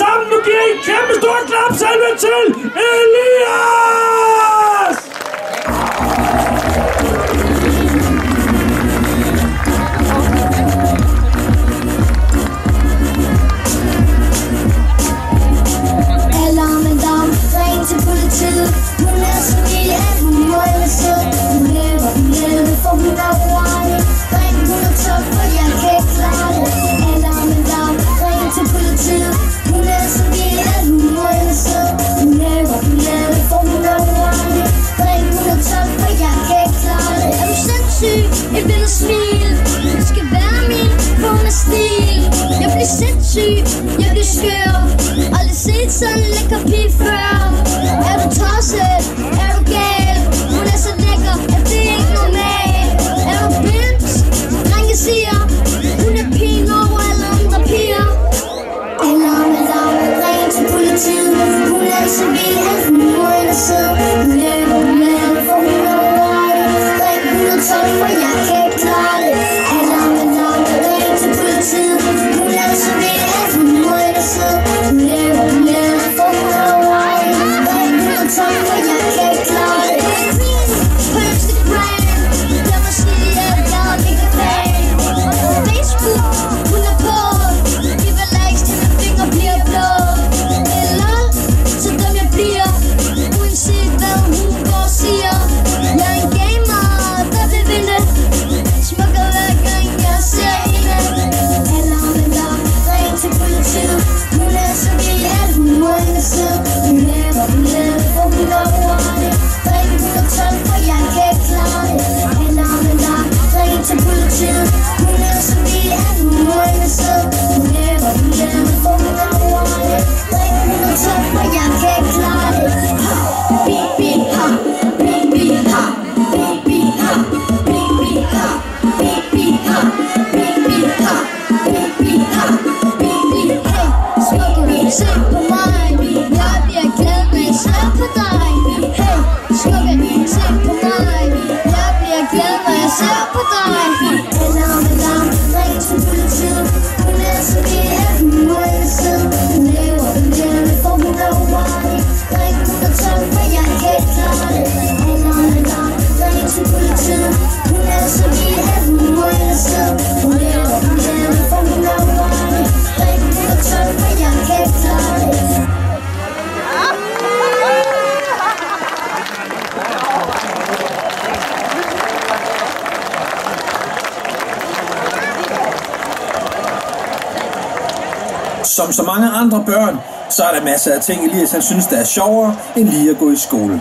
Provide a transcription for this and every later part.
sammen. Nu giver I en kæmpe stor klapsalve til Elias! Alarmen larm, ring til politiet. Hun er så lille, at hun må ellers sidde. Hun lever, for hun er uartig. Ring 112, for jeg kan ikke klare det. Alarmen larm, ring til politiet. Hun er så lille, at hun må ellers sidde. Hun lever, for hun er uartig. Ring 112, for jeg kan ikke klare det. Er du sindssyg? Et lille smil. Du skal være min, for hun er stil. Jeg bliver sindssyg, jeg bliver skør. Aldrig set sådan en lækker pige før. Er du tosset? Er du gal? Hun er så lækker, at det er ikke normalt. Er du bims? Drenge siger, hun er pigen over alle andre piger. Alarm, ring til politiet. Hun er så vild, at hun må ind og sidde. Hun lever, for hun er uartig. Ring 112, for jeg kan ikke klare det. Alarm, ring til politiet. Hun er så vild, at hun må ind og sidde. Hun lever, for hun er uartig. Ring 112, for jeg kan ikke klare det. På Instagram, jeg må sige, at jeg er mega fan. Og på Facebook, hun er på. Giv a likes til mine fingre bliver blå. Eller så dum jeg bliver, uanset hvad hun går og siger. Jeg er en gamer, der vil vinde. Smukker hver gang jeg ser hende. Alarm, ring til politiet. Hun er så vild, at hun må ind og sidde. Hun lever, for hun er uartig. Ring 112, for jeg kan ikke klare det. Alarm, ring til politiet. Hun er så vild, at hun må ind og sidde. Hun lever, for hun er uartig. Ring 112, for jeg kan ikke klare det. Beep, beep, ha. Beep, beep, ha. Beep, beep, ha. Beep, beep, ha. Beep, beep, ha. Beep, beep, ha. Beep, beep, ha. Beep, beep, hey. Smukke, se på mig. Jeg bliver glad, når jeg ser på dig. Hey, smukke, se på mig. Jeg bliver glad, når jeg ser på dig. Alarm, ring til politiet. Hun er så vild, at hun må ind og sidde. Hun lever, for hun er uartig. Ring 112, for jeg kan ikke klare det. Alarm, ring til politiet. Hun er så vild, at hun må ind og sidde. Hun lever, for hun er uartig. Ring 112, for jeg kan ikke klare det. Som så mange andre børn, så er der masser af ting, Elias han synes, der er sjovere, end lige at gå i skole.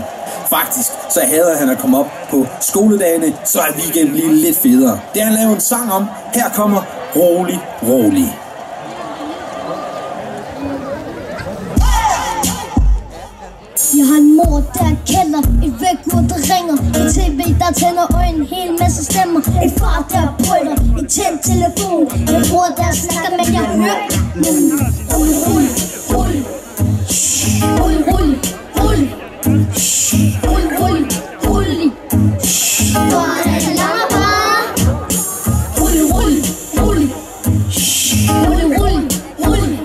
Faktisk, så hader han at komme op på skoledagene, så er weekenden lige lidt federe. Det har han lavet en sang om. Her kommer Rolig, rolig. Jeg har en mor, der kalder, et vækkeur, der ringer, en tv, der tænder, og en hel masse stemmer. En far, der brøler, en tændt telefon, en bror, der snakker, men jeg hører rolig, rolig, rolig, rolig, rolig, rolig, rolig, rolig, rolig, far, der langer bare, rolig, rolig, rolig, rolig, rolig, rolig,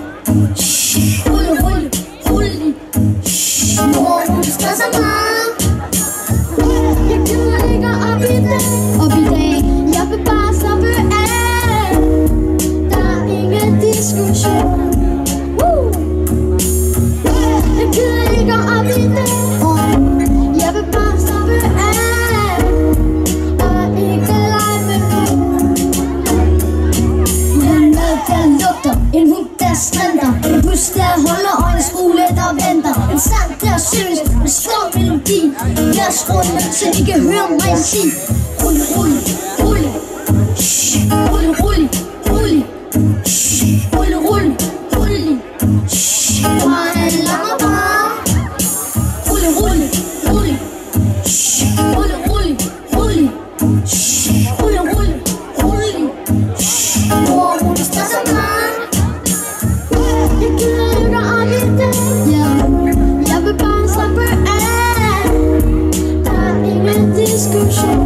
rolig, rolig, rolig. Mor, hun stresser meget. Jeg gider ikke op i dag. Jeg vil bare slappe af. Der er ingen diskussion. Jeg gider ikke op i dag. Jeg vil bare slappe af. Og ikke lege med nogen. En mad, der lugter. En hund, der strænder. En bus, der holder, og en skole, der venter. En sang, der synges med skov melodi. Jeg skruer ned, så I kan høre mig sige rolig, rolig, rolig, rolig, rolig, rolig, rolig, rolig, rolig. Far, han langer bare. Rolig, rolig, rolig, rolig, rolig, rolig, rolig, rolig, rolig. Mor, hun stresser meget. Jeg gider ikke op i dag. Jeg vil bare slappe af. Der er ingen diskussion.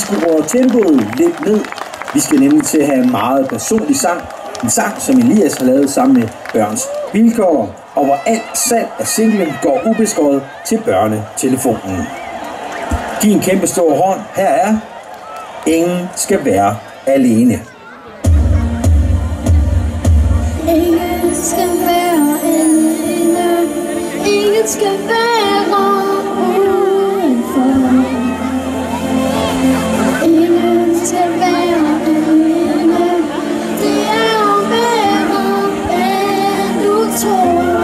skruer tempoet lidt ned. Vi skal nemlig til at have en meget personlig sang. En sang, som Elias har lavet sammen med Børns Vilkår, og hvor alt salg af singlen går ubeskåret til børnetelefonen. Giv en kæmpe stor hånd. Her er Ingen skal være alene. Ingen skal være alene. Ingen skal være udenfor. Ingen skal være alene. Det er værre end du tror.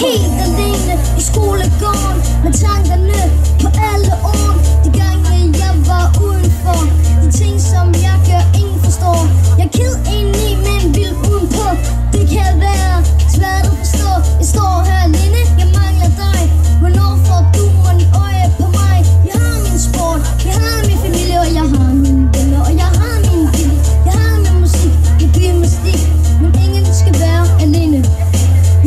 Helt alene i skolegården med tankerne på alle år. De gange jeg var udenfor. De ting som jeg gør, ingen forstår. Jeg er ked indeni, men vil udenpå. Det kan være svært at forstå. Jeg står her alene, jeg mangler dig. Hvornår får du mon øje på mig? Jeg har min sport, jeg har min familie, og jeg har mine venner, og jeg har min vilje. Jeg har min musik, jeg gymnastik, men ingen skal være alene.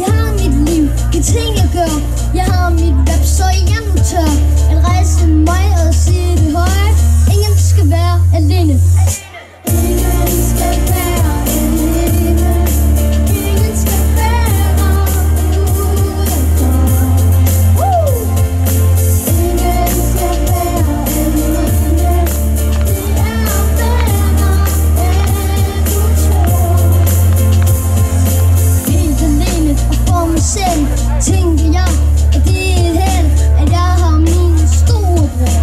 Jeg har mit liv, de ting jeg gør. Jeg har mit rap, så jeg nu tør at rejse mig og sige det højt. Ingen skal være alene. Ingen skal være alene. Ingen skal være udenfor. Ingen skal være alene. Det er værre end du tror. Helt alene og for mig selv tænker jeg, at det er et held, at jeg har min storebror,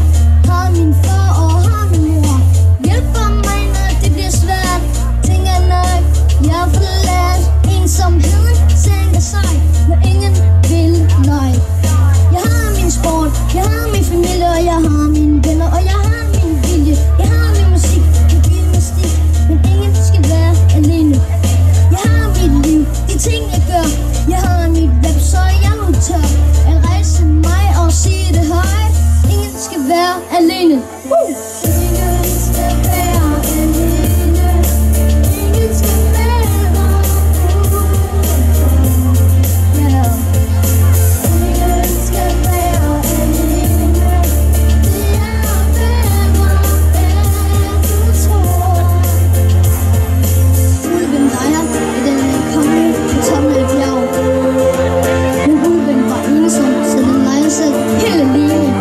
har min far og har min mor. Hjælper mig, når det bliver svært. Tænker nok, jeg er forladt. Ensomheden sænker sig, når ingen vil nej. Jeg har min sport, jeg har min familie, og jeg har mine venner, og jeg har min vilje. Jeg har min musik, min gymnastik, men ingen skal være alene. Jeg har mit liv, de ting jeg gør. Jeg har mit rap, så jeg nu tør at rejse mig og sige det højt. Ingen skal være alene. Ingen skal være alene. Ingen skal være udenfor. Yeah. Ingen skal være alene. Det er værre end du tror. Ulven leger i den konge på toppen af et bjerg. Men ulven var ensom, så den legede selv helt alene.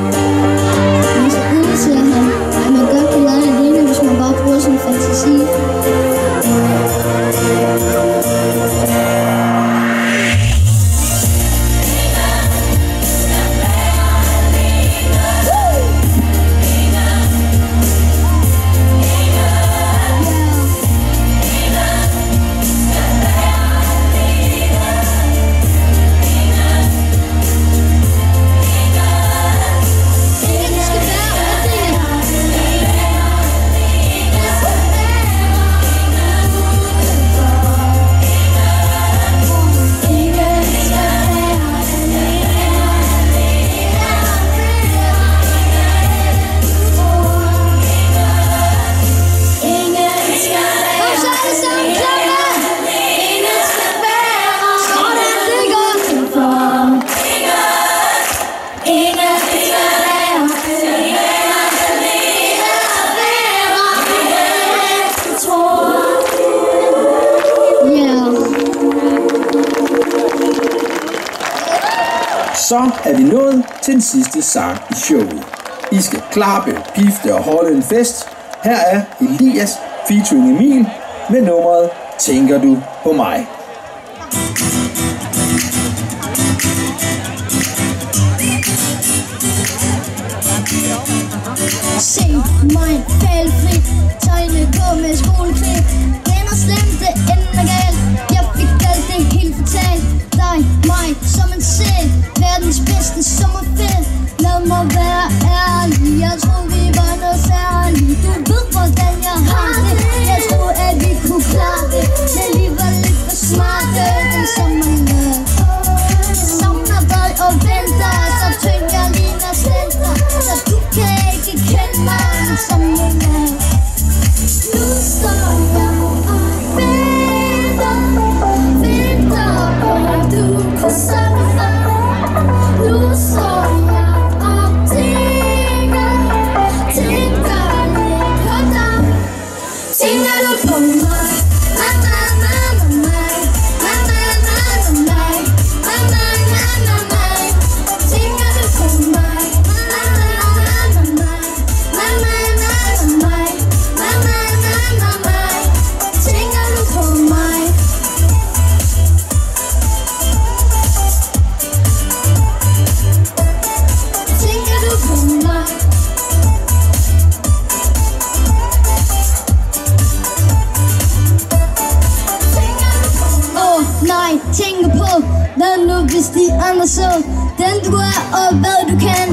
Men så indser han, at man godt kan lege alene, hvis man bare bruger sin fantasi. Så er vi nået til den sidste sang i showet. I skal klappe, pifte og holde en fest. Her er Elias featuring Emil med nummeret Tænker du på mig? Se mig fejlfrit, tegne på med skoleklip. Venner slemte, ender galt. Jeg fik alt det helt fortalt. Dig, mig, som en selv. Verdens bedste sommerfest. Lad mig være ærlig. Jeg troede vi var noget særligt. Du ved hvordan jeg har det. Jeg troede at vi kunne klare det. Men vi var lidt for smarte. Den sommernat. Jeg savner dig og venter. Så tynger jeg ligner slenter. Så du kan ikke kende mig som en mand. Nu står jeg og venter på at du kunne savne mig. Nu står jeg og tænker du er og hvad du kan.